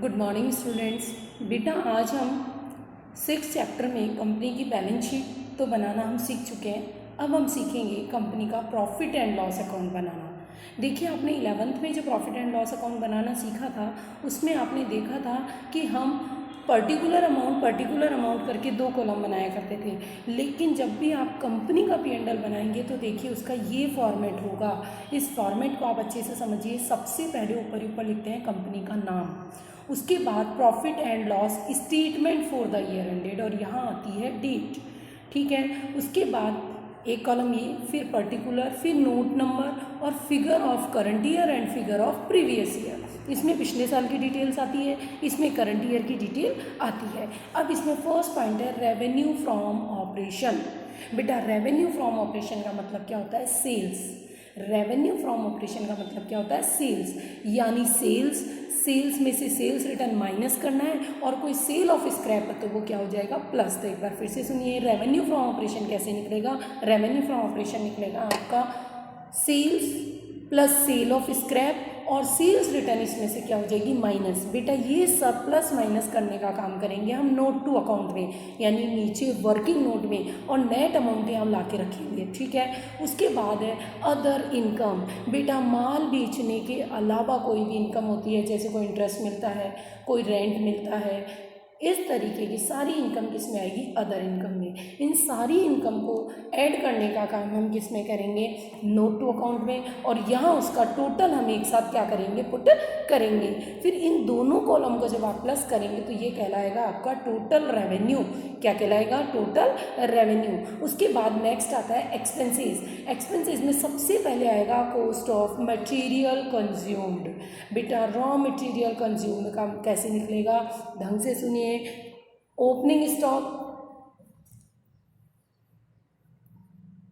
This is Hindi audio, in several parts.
Good morning students. बेटा आज हम 6 चैप्टर में कंपनी की बैलेंस शीट तो बनाना हम सीख चुके हैं। अब हम सीखेंगे कंपनी का प्रॉफिट एंड लॉस अकाउंट बनाना। देखिए, आपने 11th में जो प्रॉफिट एंड लॉस अकाउंट बनाना सीखा था उसमें आपने देखा था कि हम पर्टिकुलर अमाउंट करके 2 कॉलम बनाया करते थे। लेकिन जब भी आप कंपनी का P&L बनाएंगे तो देखिए उसका ये फॉर्मेट होगा। इस फॉर्मेट को आप अच्छे से समझिए। सबसे पहले ऊपर लिखते हैं कंपनी का नाम, उसके बाद profit and loss statement for the year ended और यहाँ आती है डेट। ठीक है, उसके बाद एक कॉलम ये, फिर पर्टिकुलर, फिर नोट नंबर और figure of current year and figure of previous year. इसमें पिछले साल की डिटेल्स आती है, इसमें करंट ईयर की डिटेल आती है। अब इसमें फर्स्ट पॉइंट है रेवेन्यू फ्रॉम ऑपरेशन। बेटा रेवेन्यू फ्रॉम ऑपरेशन का मतलब क्या होता है? सेल्स। रेवेन्यू फ्रॉम ऑपरेशन का मतलब क्या होता है? सेल्स। यानी सेल्स में से सेल्स रिटर्न माइनस करना है और कोई सेल ऑफ स्क्रैप है तो वो क्या हो जाएगा? प्लस। तो एक बार फिर से सुनिए, रेवेन्यू फ्रॉम ऑपरेशन कैसे निकलेगा? रेवेन्यू फ्रॉम ऑपरेशन निकलेगा आपका sales plus sale of scrap और सेल्स रिटर्न इसमें से क्या हो जाएगी? माइनस। बेटा ये सब प्लस माइनस करने का काम करेंगे हम नोट टू अकाउंट में, यानी नीचे वर्किंग नोट में, और नेट अमाउंट हम ला के रखेंगे। ठीक है, उसके बाद है अदर इनकम। बेटा माल बेचने के अलावा कोई भी इनकम होती है, जैसे कोई इंटरेस्ट मिलता है, कोई रेंट मिलता है, इस तरीके की सारी इनकम किस में आएगी? अदर इनकम में। इन सारी इनकम को ऐड करने का काम हम किस में करेंगे? नोट टू अकाउंट में, और यहाँ उसका टोटल हम एक साथ क्या करेंगे? पुट करेंगे। फिर इन दोनों कॉलम को जब आप प्लस करेंगे तो ये कहलाएगा आपका टोटल रेवेन्यू। क्या कहलाएगा? Total revenue. उसके बाद नेक्स्ट आता है एक्सपेंसेस। एक्सपेंसेस में सबसे पहले आएगा कॉस्ट ऑफ मटेरियल कंज्यूम्ड। बेटा रॉ मटेरियल कंज्यूम्ड का कैसे निकलेगा? ढंग से सुनिए। Opening stock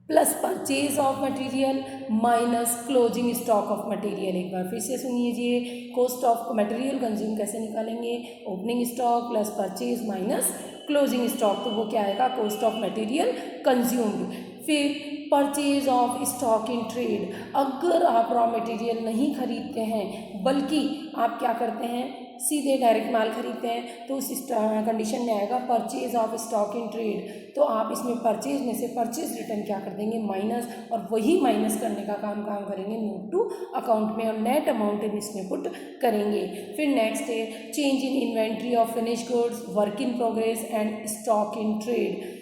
plus purchase of material minus closing stock of material. एक बार फिर से सुनिए, कॉस्ट ऑफ मटेरियल कंज्यूम कैसे निकालेंगे? Opening stock plus purchase minus closing stock, तो वो क्या आएगा? Cost of material consumed. फिर purchase of stock in trade. अगर आप रॉ मटेरियल नहीं खरीदते हैं बल्कि आप क्या करते हैं? सीधे डायरेक्ट माल खरीदते हैं तो उस कंडीशन में आएगा purchase of stock in trade. तो आप इसमें परचेज में से परचेज रिटर्न क्या कर देंगे? माइनस, और वही माइनस करने का काम करेंगे नोट टू अकाउंट में, और नेट अमाउंट इसमें पुट करेंगे। फिर नेक्स्ट है change in inventory of finish goods, work in progress and stock in trade.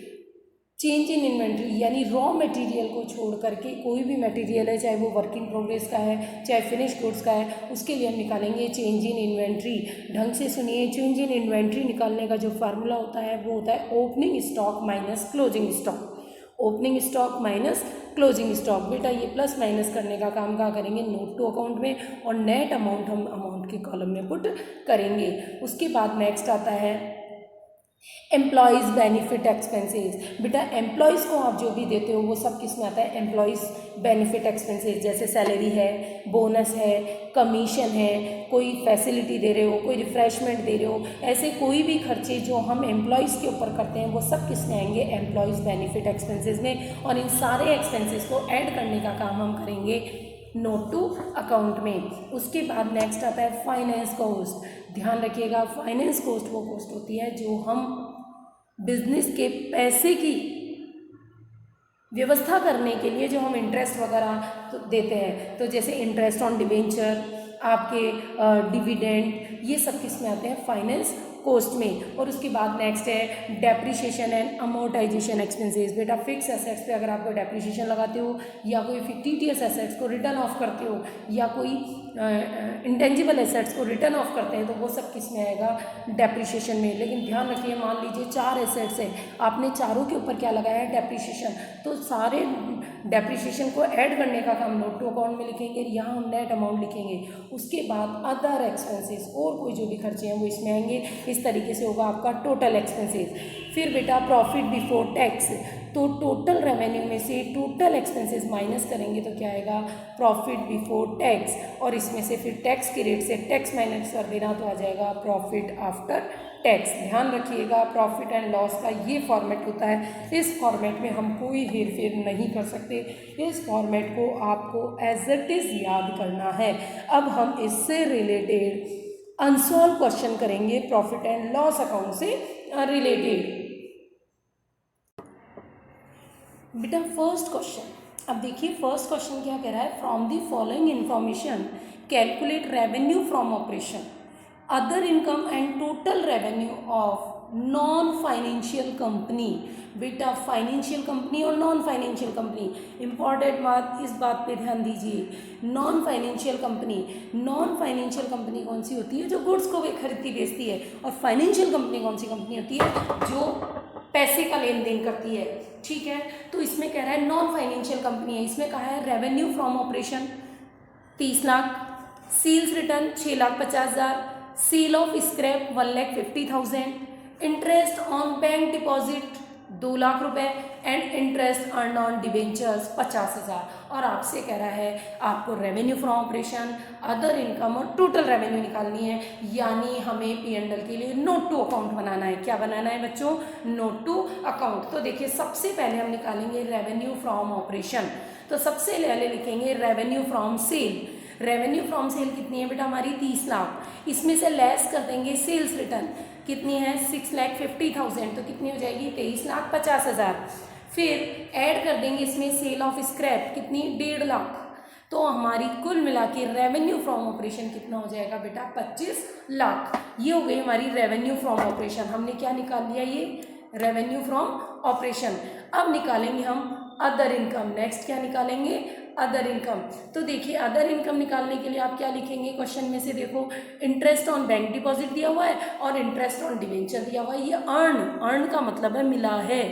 Change in inventory यानी रॉ मटेरियल को छोड़ करके कोई भी मटेरियल है, चाहे वो वर्क इन प्रोग्रेस का है चाहे फिनिश गुड्स का है, उसके लिए हम निकालेंगे चेंज इन इन्वेंट्री। ढंग से सुनिए, चेंज इन इन्वेंट्री निकालने का जो फार्मूला होता है वो होता है opening stock minus closing stock. Opening stock minus closing stock. बेटा ये प्लस माइनस करने का काम कहाँ करेंगे? नोट टू अकाउंट में, और नेट अमाउंट हम अमाउंट के कॉलम में पुट करेंगे। उसके बाद नेक्स्ट आता है एम्प्लॉयज़ बेनिफिट एक्सपेंसेस। बेटा एम्प्लॉयज़ को आप जो भी देते हो वो सब किस में आता है? Employees benefit expenses. जैसे सैलरी है, बोनस है, कमीशन है, कोई फैसिलिटी दे रहे हो, कोई रिफ्रेशमेंट दे रहे हो, ऐसे कोई भी खर्चे जो हम एम्प्लॉयज़ के ऊपर करते हैं वो सब किस में आएंगे? एम्प्लॉयज़ बेनिफिट एक्सपेंसेस में। और इन सारे एक्सपेंसेस को ऐड करने का काम हम करेंगे नोट टू अकाउंट में। उसके बाद नेक्स्ट आता है फाइनेंस कॉस्ट। ध्यान रखिएगा, फाइनेंस कॉस्ट वो कॉस्ट होती है जो हम बिजनेस के पैसे की व्यवस्था करने के लिए जो हम इंटरेस्ट वगैरह तो देते हैं, तो जैसे इंटरेस्ट ऑन डिबेंचर, आपके डिविडेंड, ये सब किस में आते हैं? फाइनेंस कॉस्ट में। और उसके बाद नेक्स्ट है डेप्रिसिएशन एंड अमोर्टाइजेशन एक्सपेंसेस। बेटा फिक्स एसेट्स पे अगर आप कोई डेप्रिसिएशन लगाते हो या कोई fictitious एसेट्स को रिटर्न ऑफ करते हो या कोई इंटेंजिबल एसेट्स को रिटर्न ऑफ करते हैं तो वो सब किस में आएगा? डेप्रिसिएशन में। लेकिन ध्यान रखिए, मान लीजिए 4 एसेट्स हैं, आपने चारों के ऊपर क्या लगाया है? डेप्रिसिएशन, तो सारे डेप्रिसिएशन को ऐड करने का काम नोट टू अकाउंट में लिखेंगे, यहाँ हम नेट अमाउंट लिखेंगे। उसके बाद अदर एक्सपेंसेस, और कोई जो भी खर्चे हैं वो इसमें आएंगे। इस तरीके से होगा आपका टोटल एक्सपेंसेस। फिर बेटा प्रॉफिट बिफोर टैक्स, तो टोटल रेवेन्यू में से टोटल एक्सपेंसेस माइनस करेंगे तो क्या आएगा? प्रॉफिट बिफोर टैक्स, और इसमें से फिर टैक्स के रेट से टैक्स माइनस कर देना तो आ जाएगा प्रॉफिट आफ्टर टैक्स। ध्यान रखिएगा, प्रॉफिट एंड लॉस का ये फॉर्मेट होता है। इस फॉर्मेट में हम कोई हेर फेर नहीं कर सकते, इस फॉर्मेट को आपको एज इट इज़ याद करना है। अब हम इससे रिलेटेड अनसॉल्व क्वेश्चन करेंगे प्रॉफिट एंड लॉस अकाउंट से रिलेटेड। बेटा फर्स्ट क्वेश्चन, अब देखिए फर्स्ट क्वेश्चन क्या कह रहा है, from the following information calculate revenue from operation, other income and total revenue of non financial company. बेटा फाइनेंशियल कंपनी और नॉन फाइनेंशियल कंपनी, इंपॉर्टेंट बात, इस बात पे ध्यान दीजिए। Non financial company, non financial company कौन सी होती है, जो गुड्स को भी खरीदती बेचती है, और फाइनेंशियल कंपनी कौन सी कंपनी होती है, जो पैसे का लेन देन करती है। ठीक है, तो इसमें कह रहा है नॉन फाइनेंशियल कंपनी है, इसमें कहा है revenue from operation 30 lakh, sales return 6,50,000, sale of scrap 1,50,000, interest on bank deposit 2 lakh रुपए and interest earn on debentures 50,000। और आपसे कह रहा है आपको revenue from operation, other income और टोटल रेवेन्यू निकालनी है, यानी हमें P&L के लिए नोट टू अकाउंट बनाना है। क्या बनाना है बच्चों, नोट टू अकाउंट। तो देखिए सबसे पहले हम निकालेंगे रेवेन्यू फ्रॉम ऑपरेशन, तो सबसे पहले लिखेंगे revenue from sale. Revenue from sale कितनी है बेटा हमारी 30 लाख, इसमें से लेस कर देंगे सेल्स रिटर्न, कितनी है 6,50,000, तो कितनी हो जाएगी 23,50,000। फिर ऐड कर देंगे इसमें सेल ऑफ स्क्रैप, कितनी 1.5 लाख, तो हमारी कुल मिला के रेवेन्यू फ्रॉम ऑपरेशन कितना हो जाएगा बेटा 25 लाख। ये हो गई हमारी रेवेन्यू फ्रॉम ऑपरेशन। हमने क्या निकाल लिया, ये रेवेन्यू फ्रॉम ऑपरेशन। अब निकालेंगे हम अदर इनकम। नेक्स्ट क्या निकालेंगे, अदर इनकम। तो देखिए अदर इनकम निकालने के लिए आप क्या लिखेंगे, क्वेश्चन में से देखो इंटरेस्ट ऑन बैंक डिपॉजिट दिया हुआ है और इंटरेस्ट ऑन डिवेंचर दिया हुआ है। ये अर्न का मतलब है मिला है,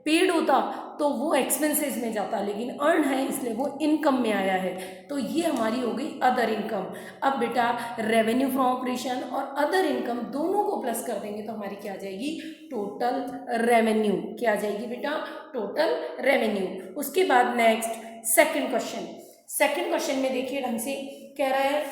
पेड होता तो वो एक्सपेंसेस में जाता, लेकिन अर्न है इसलिए वो इनकम में आया है। तो ये हमारी हो गई अदर इनकम। अब बेटा रेवेन्यू फ्रॉम ऑपरेशन और अदर इनकम दोनों को प्लस कर देंगे तो हमारी क्या आ जाएगी, टोटल रेवेन्यू। क्या आ जाएगी बेटा, टोटल रेवेन्यू। उसके बाद next second question. Second question में देखिए ढंग से कह रहा है,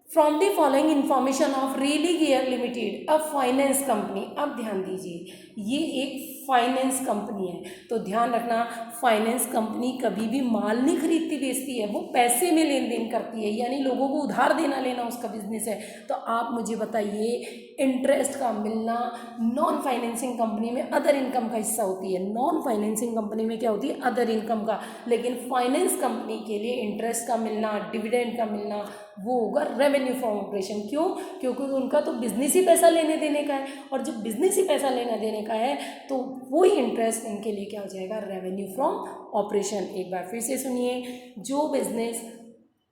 from the following information of Religare limited a finance company. अब ध्यान दीजिए ये एक फाइनेंस कंपनी है, तो ध्यान रखना फाइनेंस कंपनी कभी भी माल नहीं खरीदती बेचती है, वो पैसे में लेन देन करती है, यानी लोगों को उधार देना लेना उसका बिजनेस है। तो आप मुझे बताइए इंटरेस्ट का मिलना नॉन फाइनेंसिंग कंपनी में अदर इनकम का हिस्सा होती है, नॉन फाइनेंसिंग कंपनी में क्या होती है, अदर इनकम का। लेकिन फाइनेंस कंपनी के लिए इंटरेस्ट का मिलना, डिविडेंड का मिलना वो होगा रेवेन्यू फ्रॉम ऑपरेशन। क्यों, क्योंकि उनका तो बिजनेस ही पैसा लेने देने का है, और जब बिजनेस ही पैसा लेने देने का है तो वही इंटरेस्ट इनके लिए क्या हो जाएगा, रेवेन्यू फ्रॉम ऑपरेशन। एक बार फिर से सुनिए, जो बिजनेस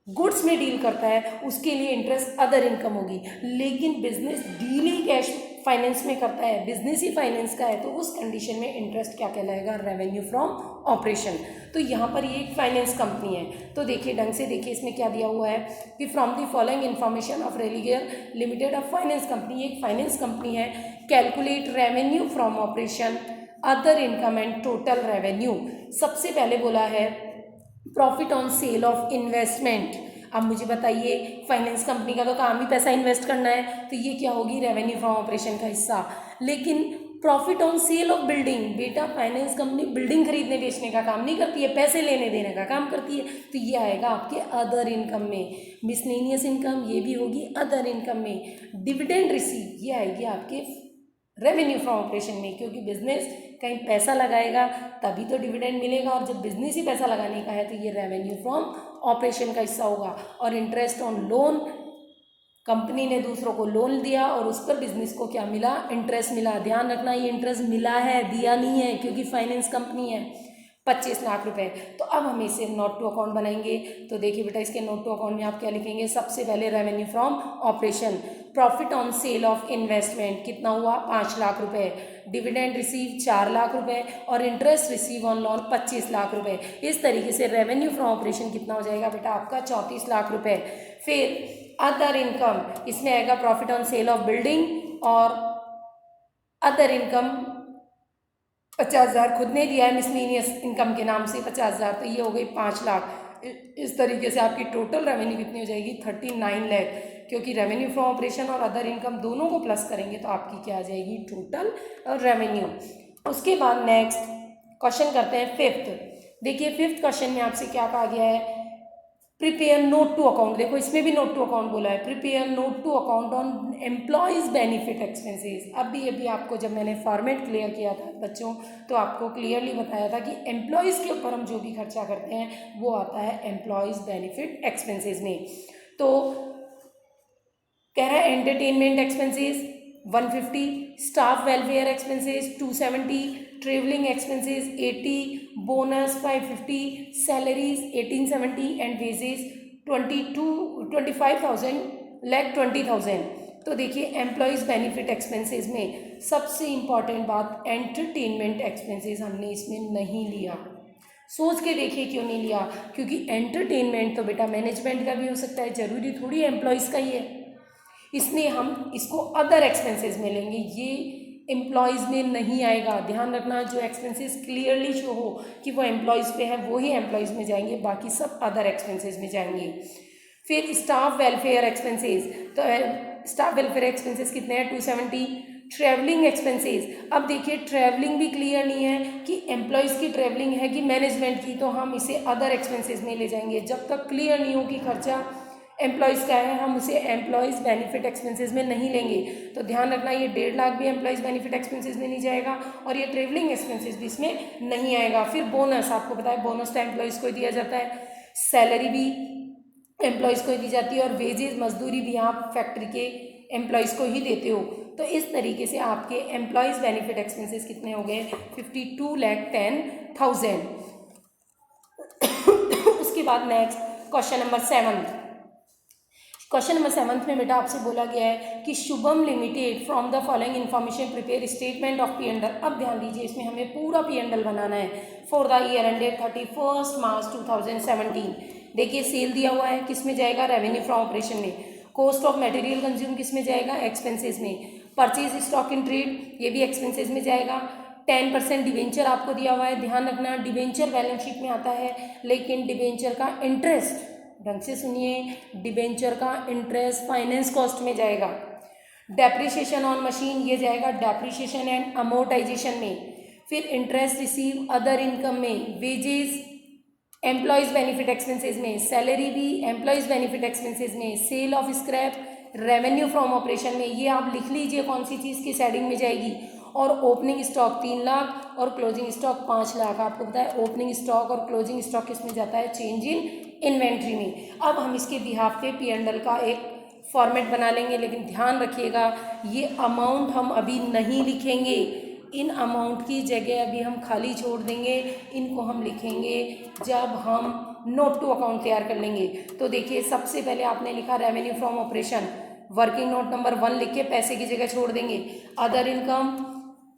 गुड्स में डील करता है उसके लिए इंटरेस्ट अदर इनकम होगी, लेकिन बिजनेस डील ही कैश फाइनेंस में करता है, बिजनेस ही फाइनेंस का है, तो उस कंडीशन में इंटरेस्ट क्या कहलाएगा, रेवेन्यू फ्रॉम ऑपरेशन। तो यहाँ पर ये एक फाइनेंस कंपनी है, तो देखिए ढंग से देखिए इसमें क्या दिया हुआ है कि from the following information of Religare limited of finance company, एक फाइनेंस कंपनी है, calculate revenue from operation, other income and total revenue. सबसे पहले बोला है profit on sale of investment. अब मुझे बताइए फाइनेंस कंपनी का तो काम ही पैसा इन्वेस्ट करना है, तो ये क्या होगी, रेवेन्यू फ्रॉम ऑपरेशन का हिस्सा। लेकिन profit on sale of building, बेटा फाइनेंस कंपनी बिल्डिंग खरीदने बेचने का काम नहीं करती है, पैसे लेने देने का काम करती है, तो ये आएगा आपके अदर इनकम में। मिसलेनियस इनकम ये भी होगी अदर इनकम में। डिविडेंड रिसीव ये आएगी आपके रेवेन्यू फ्रॉम ऑपरेशन में, क्योंकि बिजनेस कहीं पैसा लगाएगा तभी तो डिविडेंड मिलेगा, और जब बिजनेस ही पैसा लगाने का है तो ये रेवेन्यू फ्रॉम ऑपरेशन का हिस्सा होगा। और इंटरेस्ट ऑन लोन, कंपनी ने दूसरों को लोन दिया और उस पर बिजनेस को क्या मिला, इंटरेस्ट मिला। ध्यान रखना ये इंटरेस्ट मिला है, दिया नहीं है, क्योंकि फाइनेंस कंपनी है। 25 लाख रुपए। तो अब हम इसे नोट टू अकाउंट बनाएंगे, तो देखिए बेटा इसके नोट टू अकाउंट में आप क्या लिखेंगे, सबसे पहले revenue from operation, profit on sale of investment कितना हुआ 5 लाख रुपए, डिविडेंड रिसीव 4 लाख रुपए और interest receive on loan 25 lakh रुपए। इस तरीके से रेवेन्यू फ्रॉम ऑपरेशन कितना हो जाएगा बेटा आपका 34 लाख रुपए। फिर अदर इनकम, इसमें आएगा profit on sale of building और अदर इनकम 50,000 खुद ने दिया है मिसलेनियस इनकम के नाम से 50,000, तो ये हो गई 5 लाख। इस तरीके से आपकी टोटल रेवेन्यू कितनी हो जाएगी 39 लाख, क्योंकि रेवेन्यू फ्रॉम ऑपरेशन और अदर इनकम दोनों को प्लस करेंगे तो आपकी क्या आ जाएगी टोटल रेवेन्यू। उसके बाद नेक्स्ट क्वेश्चन करते हैं फिफ्थ। देखिए फिफ्थ क्वेश्चन में आपसे क्या कहा गया है, प्रिपेयर नोट टू अकाउंट, देखो इसमें भी नोट टू अकाउंट बोला है, prepare note to account on employees benefit expenses. अभी आपको जब मैंने फॉर्मेट क्लियर किया था बच्चों, तो आपको क्लियरली बताया था कि एम्प्लॉयज़ के ऊपर हम जो भी खर्चा करते हैं वो आता है एम्प्लॉयज़ बेनिफिट एक्सपेंसेस में। तो कह रहा है entertainment expenses 150, staff welfare expenses 270, travelling expenses 80, bonus 550, salaries 1870 and wages 25,000 lakh 20,000। तो देखिए एम्प्लॉयज़ बेनिफिट एक्सपेंसेस में सबसे इम्पॉर्टेंट बात एंटरटेनमेंट एक्सपेंसेस हमने इसमें नहीं लिया। सोच के देखिए क्यों नहीं लिया, क्योंकि एंटरटेनमेंट तो बेटा मैनेजमेंट का भी हो सकता है, ज़रूरी थोड़ी एम्प्लॉयज़ का ही है, इसलिए हम इसको अदर एक्सपेंसेस में लेंगे, ये एम्प्लॉयज़ में नहीं आएगा। ध्यान रखना, जो एक्सपेंसेस क्लियरली शो हो कि वो एम्प्लॉयज़ पे है वो ही एम्प्लॉयज़ में जाएंगे, बाकी सब अदर एक्सपेंसेस में जाएंगे। फिर स्टाफ वेलफेयर एक्सपेंसेस, तो स्टाफ वेलफेयर एक्सपेंसेस कितने हैं 270। ट्रैवलिंग एक्सपेंसेस, अब देखिए ट्रैवलिंग भी क्लियर नहीं है कि एम्प्लॉयज़ की ट्रैवलिंग है कि मैनेजमेंट की, तो हम इसे अदर एक्सपेंसेस में ले जाएंगे। जब तक क्लियर नहीं हो कि खर्चा एम्प्लॉयज़ का है हम उसे एम्प्लॉयज़ बेनिफिट एक्सपेंसेस में नहीं लेंगे। तो ध्यान रखना ये 1.5 लाख भी एम्प्लॉयज़ बेनिफिट एक्सपेंसेस में नहीं जाएगा और ये ट्रेवलिंग एक्सपेंसेस भी इसमें नहीं आएगा। फिर बोनस, आपको पता है बोनस तो एम्प्लॉयज़ को ही दिया जाता है, सैलरी भी एम्प्लॉयज़ को ही दी जाती है और वेजेस मजदूरी भी आप फैक्ट्री के एम्प्लॉयज़ को ही देते हो। तो इस तरीके से आपके एम्प्लॉयज़ बेनिफिट एक्सपेंसेस कितने हो गए 52,10,000। उसके बाद next question number 7। Question number 7 में बेटा आपसे बोला गया है कि Shubham limited from the following information prepare statement of P and L. अब ध्यान दीजिए इसमें हमें पूरा पी एंड एल बनाना है फॉर द ईयर एंडेड 31 मार्च 2017। देखिए सेल दिया हुआ है, किस में जाएगा रेवेन्यू फ्रॉम ऑपरेशन में। कॉस्ट ऑफ मटेरियल कंज्यूम किस में जाएगा एक्सपेंसेस में। परचेज स्टॉक इन ट्रेड ये भी एक्सपेंसेस में जाएगा। 10% डिवेंचर आपको दिया हुआ है, ध्यान रखना डिवेंचर बैलेंस शीट में आता है, लेकिन डिवेंचर का इंटरेस्ट, ढंग से सुनिए, डिवेंचर का इंटरेस्ट फाइनेंस कॉस्ट में जाएगा। डेप्रिसिएशन ऑन मशीन ये जाएगा डेप्रिसिएशन एंड अमोर्टाइजेशन में। फिर इंटरेस्ट रिसीव अदर इनकम में, वेजेस एम्प्लॉयज़ बेनिफिट एक्सपेंसेस में, सैलरी भी एम्प्लॉयज़ बेनिफिट एक्सपेंसेस में, sale of scrap revenue from operation में। ये आप लिख लीजिए कौन सी चीज़ की हेडिंग में जाएगी। और ओपनिंग स्टॉक 3 लाख और क्लोजिंग स्टॉक 5 लाख। आपको पता है ओपनिंग स्टॉक और क्लोजिंग स्टॉक किस में जाता है चेंज इन इन्वेंट्री में। अब हम इसके बिहाफ पे पी एंड एल का एक फॉर्मेट बना लेंगे, लेकिन ध्यान रखिएगा ये अमाउंट हम अभी नहीं लिखेंगे, इन अमाउंट की जगह अभी हम खाली छोड़ देंगे, इनको हम लिखेंगे जब हम नोट टू अकाउंट तैयार कर लेंगे। तो देखिए सबसे पहले आपने लिखा revenue from operation, working note number 1 लिख के पैसे की जगह छोड़ देंगे। Other income,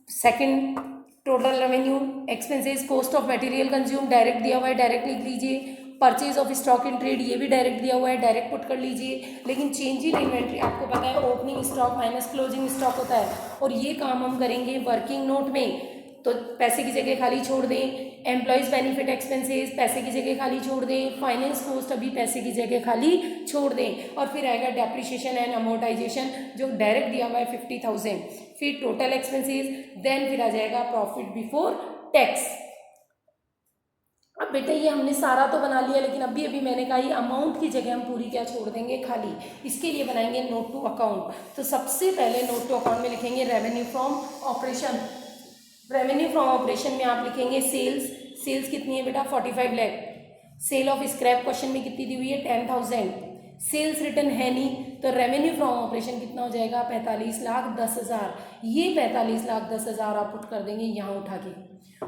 second total revenue, expenses, cost of material consume direct दिया हुआ है डायरेक्ट लिख लीजिए। Purchase of stock in trade ये भी डायरेक्ट दिया हुआ है डायरेक्ट पुट कर लीजिए। लेकिन चेंज इन इन्वेंट्री आपको पता है opening stock minus closing stock होता है, और ये काम हम करेंगे वर्किंग नोट में। तो पैसे की जगह खाली छोड़ दें, एम्प्लॉयज़ बेनिफिट एक्सपेंसेस पैसे की जगह खाली छोड़ दें, फाइनेंस कॉस्ट अभी पैसे की जगह खाली छोड़ दें, और फिर आएगा डेप्रिसिएशन एंड अमोर्टाइजेशन जो डायरेक्ट दिया हुआ है 50,000। फिर टोटल एक्सपेंसेस, देन फिर आ जाएगा प्रॉफिट बिफोर टैक्स। अब बेटा ये हमने सारा तो बना लिया, लेकिन अभी मैंने कहा ये अमाउंट की जगह हम पूरी क्या छोड़ देंगे खाली। इसके लिए बनाएंगे नोट टू अकाउंट। तो सबसे पहले नोट टू अकाउंट में लिखेंगे revenue from operation. Revenue from operation में आप लिखेंगे सेल्स कितनी है बेटा 45 lakh. Sale of scrap question में कितनी दी हुई है 10,000। सेल्स रिटर्न है नहीं, तो रेवेन्यू फ्रॉम ऑपरेशन कितना हो जाएगा 45,10,000। ये 45,10,000 आप पुट कर देंगे यहाँ उठा के।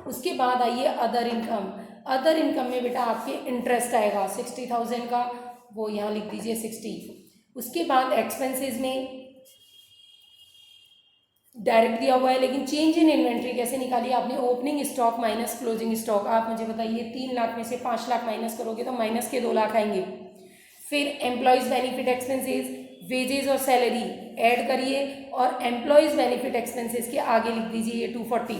उसके बाद आइए अदर इनकम। अदर इनकम में बेटा आपके इंटरेस्ट आएगा 60,000 का, वो यहाँ लिख दीजिए 60। उसके बाद एक्सपेंसेस में डायरेक्ट दिया हुआ है, लेकिन चेंज इन इन्वेंट्री कैसे निकाली आपने, opening stock minus closing stock. आप मुझे बताइए 3 लाख में से 5 लाख माइनस करोगे तो माइनस के 2 लाख आएंगे। फिर एम्प्लॉयज़ बेनिफिट एक्सपेंसेस, वेजेस और सैलरी ऐड करिए और एम्प्लॉयज़ बेनिफिट एक्सपेंसेस के आगे लिख दीजिए ये 240।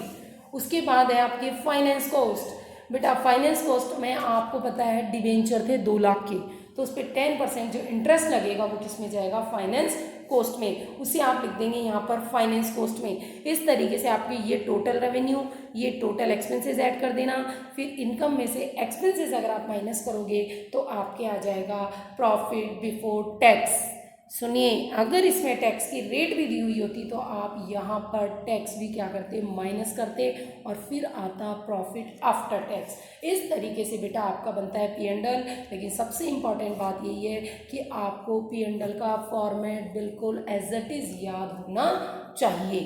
उसके बाद है आपके फाइनेंस कॉस्ट। बेटा फाइनेंस कॉस्ट में आपको पता है डिबेंचर थे 2 लाख के, तो उस पर 10% जो इंटरेस्ट लगेगा वो किस में जाएगा, फाइनेंस कॉस्ट में, उसे आप लिख देंगे यहाँ पर फाइनेंस कॉस्ट में। इस तरीके से आपके ये टोटल रेवेन्यू, ये टोटल एक्सपेंसेस ऐड कर देना, फिर इनकम में से एक्सपेंसेस अगर आप माइनस करोगे तो आपके आ जाएगा प्रॉफिट बिफोर टैक्स। सुनिए, अगर इसमें टैक्स की रेट भी दी हुई होती तो आप यहाँ पर टैक्स भी क्या करते, माइनस करते, और फिर आता प्रॉफिट आफ्टर टैक्स। इस तरीके से बेटा आपका बनता है पी एंड एल। लेकिन सबसे इम्पॉर्टेंट बात यही है कि आपको पी एंड एल का फॉर्मेट बिल्कुल एज इट इज़ याद होना चाहिए।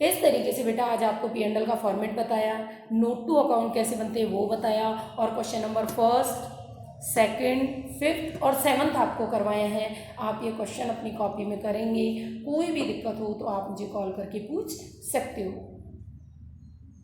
इस तरीके से बेटा आज आपको पी एंड एल का फॉर्मेट बताया, नोट टू अकाउंट कैसे बनते हैं वो बताया, और question number 1st, 2nd, 5th और 7th आपको करवाए हैं। आप ये क्वेश्चन अपनी कॉपी में करेंगे। कोई भी दिक्कत हो तो आप मुझे कॉल करके पूछ सकते हो।